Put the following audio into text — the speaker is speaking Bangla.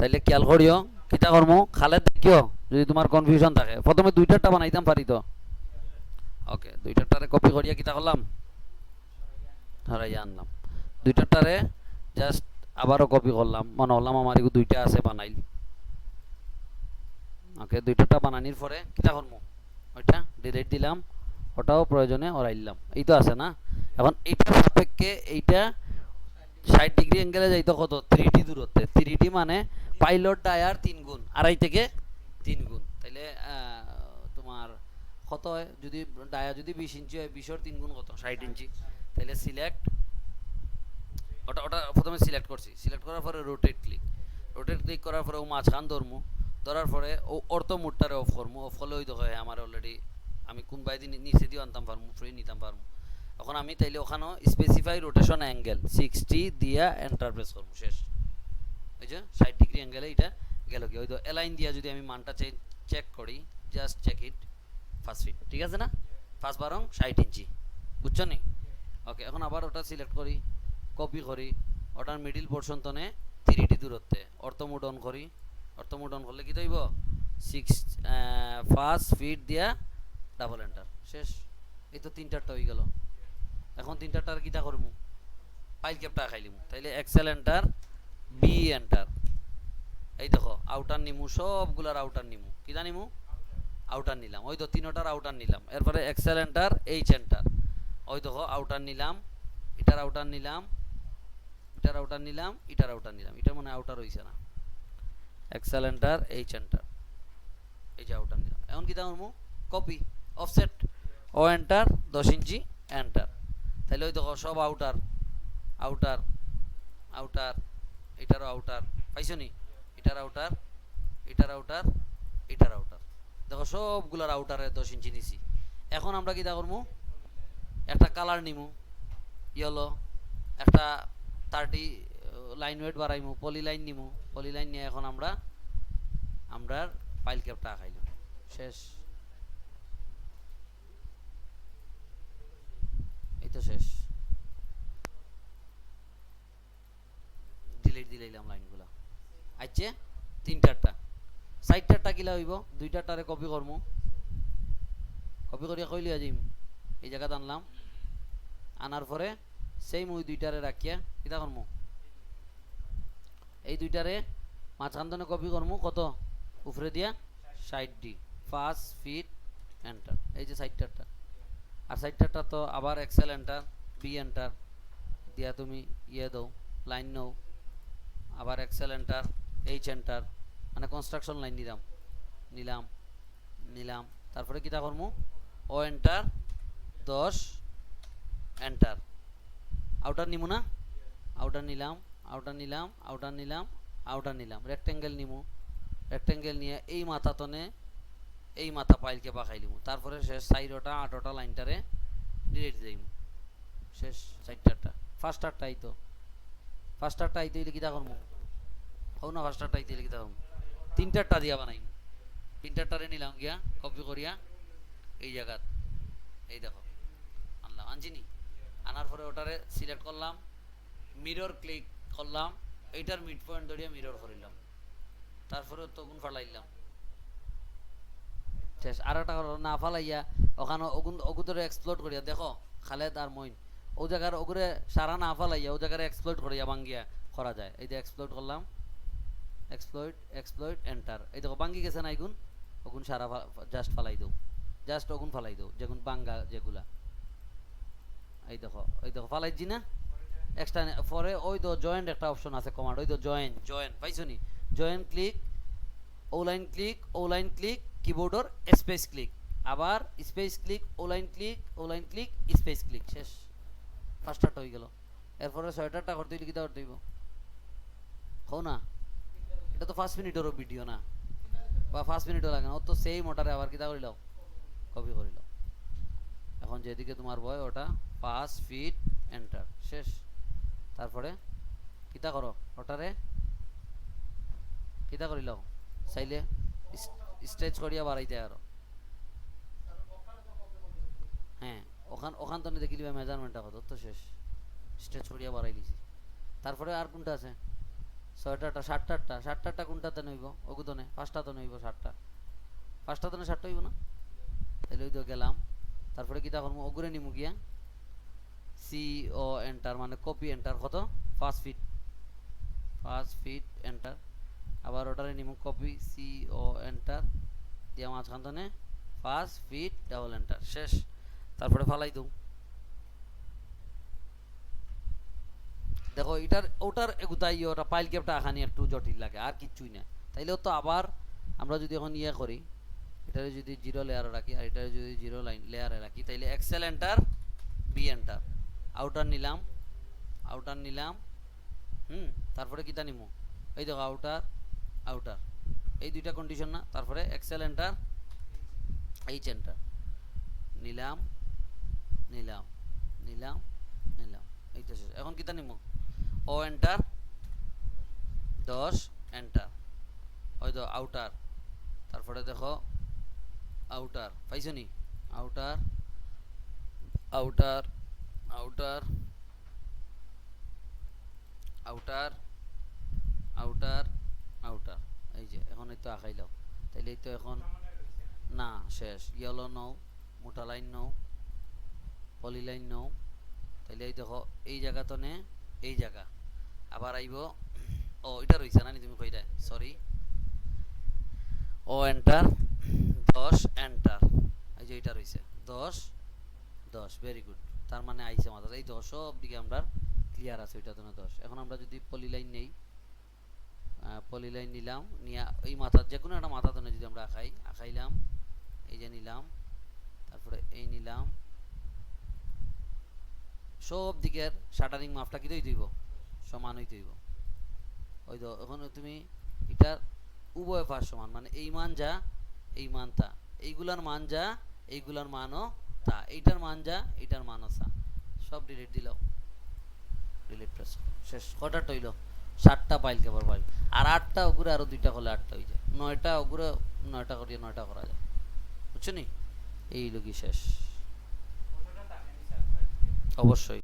তাইলে খেয়াল করিও কিতা করমু খালে দেখিও যদি তোমার কনফিউশন থাকে প্রথমে দুইটারটা বানাইতাম পারি তো ওকে দুইটারটারে কপি করিয়া কিতা করলাম ধরাইয়া আনলাম দুইটারটারে জাস্ট আবারও কপি করলাম মনে হলাম আমার এগুলো দুইটা আছে বানাইল ওকে দুইটারটা বানানির পরে কিতা করমু ওইটা ডিলিট দিলাম ওটাও প্রয়োজনে ওরাইলাম এই তো আছে না এখন এইটার সাপেক্ষে এইটা 60 ডিগ্রি অ্যাঙ্গেলে যাইতো কত 3D দূরত্বে 3D মানে পাইলট ডায়ার 3 গুণ আড়াই থেকে 3 গুণ তাইলে তোমার কত হয় যদি ডায়া যদি 20 ইঞ্চি হয় 20 এর 3 গুণ কত 60 ইঞ্চি তাইলে সিলেক্ট ওটা ওটা প্রথমে সিলেক্ট করছি সিলেক্ট করার পরে রোটেট ক্লিক করার পরে ও মাঝখান ধরমু ধরার পরে ও অর্থ মুডটারে অফ করমু অফ হলে ওই দেখো আমার অলরেডি আমি কোন বাইদি নিচে দিয়ে আনতাম পারমু ফ্রি নিতাম পারমু এখন আমি তাইলে ওখানেও স্পেসিফাই রোটেশন অ্যাঙ্গেল 60 দিয়া এন্টার প্রেস করবো শেষ ওই যে 60 ডিগ্রি অ্যাঙ্গেলে এটা গেল কি ওই তো অ্যালাইন দিয়া যদি আমি মানটা চেক করি জাস্ট চেক ইট 5 ফিট ঠিক আছে না 5 বারং 60 ইঞ্চি বুঝছো নি ওকে এখন আবার ওটা সিলেক্ট করি কপি করি ওটার মিডিল পোর্শন তনে 3D দূরত্বে অর্থমোড অন করি অর্থমোড অন করলে কি তৈব 5 ফিট দিয়া ডাবল এন্টার শেষ এই তো তিনটারটা হয়ে গেল এখন তিনটারটার কিতা করবো ফাইল ক্যাপটা খাইলিমু তাইলে এক্সেল এন্টার বি এন্টার এই দেখো আউটার নিমু সবগুলার আউটার নিমু কিতা নিমু আউটার নিলাম ওই তো তিনটার আউটার নিলাম এরপরে এক্সেল এন্টার এইচ এন্টার ওই দেখো আউটার নিলাম এটার আউটার নিলাম এটার আউটার নিলাম এটার আউটার নিলাম এটা মানে আউটার হইছে না এক্সেল এন্টার এইচ এন্টার এই যে আউটার নিলাম এখন কিতা করবো কপি অফসেট ও এন্টার 10 ইঞ্চি এন্টার তাহলে ওই দেখো সব আউটার আউটার আউটার এটারও আউটার পাইছো নি এটার আউটার এটার আউটার এটার আউটার দেখো সবগুলার আউটারে 10 ইঞ্চি নিছি এখন আমরা কিতা করবো একটা কালার নিমু ইয়েলো একটা 30 লাইন ওয়েট বাড়াইমু পলি লাইন নিমু পলি লাইন নিয়ে এখন আমরা আমরার ফাইল ক্যাপটা আঁকাইলাম শেষ এই তো শেষ ডিলিট দিলাম লাইনগুলা আচ্ছা তিনটারটা সাইডটারটা কিলা হইব দুইটারটারে কপি করমু কপি করিয়া কইলি আজিম এই জায়গাতে আনলাম আনার পরে সেই ওই দুইটারে রাখিয়া কিতা করমু এই দুইটারে মাঝখান ধরে কপি করমু কত উপরে দিয়া 60 5 ফিট এন্টার এই যে সাইডটারটা আর সাইডটারটা তো আবার এক্সেল এন্টার বি এন্টার দিয়া তুমি ইয়ে দাও লাইন নাও আবার এক্সেল এন্টার এইচ এন্টার মানে কনস্ট্রাকশন লাইন নিলাম নিলাম নিলাম তারপরে কিতা করমু ও এন্টার 10 এন্টার আউটার নিমু না আউটার নিলাম আউটার নিলাম আউটার নিলাম আউটার নিলাম রেক্টেঙ্গেল নিমু রেক্টেঙ্গেল নিয়ে এই মাথা তনে এই মাথা পাইলকে পাখাইলিমু তারপরে শেষ সাইডটা আটটা লাইনটারে ডিলিট দিইমু শেষ সাইডটারটা ফার্স্টারটা আইতো ফার্স্টারটা আইতে হইলে কিতা করমু হও না ফার্স্টারটা আইতে হইলে কিতা করমু তিনটারটা দিয়া বানাইমু তিনটারটারে নিলাম গিয়া কপি করিয়া এই জায়গাত এই দেখো আনলাম আনছিনি আনার পরে ওটারে সিলেক্ট করলাম মিরর ক্লিক করলাম এইটার মিড পয়েন্ট ধরিয়া মিরর করিলাম তারপরে তখন ফালাইলাম শেষ আর একটা না ফালাইয়া ওখানে ওগুতরে এক্সপ্লোর করিয়া দেখো খালেদ আর মইন ও জায়গার ওগুরে সারা না ফালাইয়া ও জায়গায় এক্সপ্লোর করিয়া ভাঙ্গিয়া করা যায় এই যে এক্সপ্লোর করলাম এক্সপ্লয়েট এন্টার এই দেখো ভাঙ্গি গেছে না এগুন ওগুন সারা জাস্ট ফালাই দাও জাস্ট ওগুন ফালাই দাও যেগুন বাঙ্গা যেগুলা এই দেখো ফালাইছি না এক্সট্রা পরে ওই তো জয়েন্ট একটা অপশন আছে কমান্ড ওই তো জয়েন পাইছো নি জয়েন ক্লিক ও লাইন ক্লিক কিবোর্ডর স্পেস ক্লিক আবার স্পেস ক্লিক ও লাইন ক্লিক স্পেস ক্লিক শেষ ফার্স্টারটা হয়ে গেল এরপরে ছয়টারটা করতে হইলে কিতা করতে হইব হও না এটা তো 5 মিনিটেরও ভিডিও না বা 5 মিনিটও লাগে না ও তো সেই মোটারে আবার কিতা করিল কপি করিল এখন যেদিকে তোমার বয় ওটা 5 ফিট এন্টার শেষ তারপরে কিতা করো ওটারে কিতা করিল চাইলে স্ট্রেচ করিয়া বাড়াইতে আরো হ্যাঁ ওখান তো দেখিলি মেজারমেন্টটা কত তো শেষ স্ট্রেচ করিয়া বাড়াই দিছি তারপরে আর কোনটা আছে ছয়টা সাতটা কোনটাতে নইব ওগুদনে পাঁচটাতে নইব সাতটা পাঁচটাতে না সাতটা হইব না তাহলে ওই তো গেলাম তারপরে কিতা করবো ওগুরে নিমু গিয়া সি ও এন্টার মানে কপি এন্টার কত 5 ফিট এন্টার আবার ওটারে নিমু কপি সি ও এন্টার দিয়া মাঝখান থেকে 5 ফিট ডাবল এন্টার শেষ তারপরে ফালাই দাও দেখো এটার ওটার এগুতাই ওটা পাইল ক্যাপটা আখানি একটু জটিল লাগে আর কিচ্ছুই না তাইলেও তো আবার আমরা যদি এখন ইয়ে করি এটারে যদি জিরো লেয়ারে রাখি আর এটারে যদি জিরো লাইন লেয়ারে রাখি তাইলে Excel enter B enter outer নিলাম তারপরে কিতা নিমু এই দেখো আউটার এই দুইটা কন্ডিশন না তারপরে এক্সেল এন্টার এইচ এন্টার নিলাম এইটা শেষ এখন কিতা নিমু ও এন্টার 10 এন্টার ওই তো আউটার তারপরে দেখো আউটার পাইছো নি আউটার এই যে এখন এই তো আঁকাইলাম তাইলে এই তো এখন না শেষ ইয়েলো নাও মোটা লাইন নাও পলি লাইন নাও তাইলে এই দেখো এই জায়গা তো নে এই জায়গা আবার আইব ও এটা রইছে না তুমি কইরা সরি ও এন্টার 10 এন্টার এই যে এটা রইছে 10 ভেরি গুড তার মানে আইছে মাথা এই 10 সব দিকে আমরা ক্লিয়ার আছে ওইটা তো না 10 এখন আমরা যদি পলি লাইন নেই পলি লাইন নিলাম নিয়া এই মাথা যে কোনো একটা মাথা তো যদি আমরা আঁকাইলাম এই যে নিলাম তারপরে এই নিলাম সব দিকের শাটারিং মাপটা কি দইব সমান হইতে হইব ওই তো এখন তুমি এটা উভয় পাশ সমান মানে এই মান যা এই মান তা এইগুলার মান যা এইগুলার মানও তা এইটার মান যা এইটার মানও তা সব ডিলিট দিলাও ডিলিট প্রেস শেষ কটা হইল 7টা পাইল কেবল পাইল আর 8টা ওগুরে আরো 2টা হলে 8টা হয়ে যায় 9টা ওগুরে 9টা করিয়ে 9টা করা যায় বুঝছো নি এই লগি শেষ অবশ্যই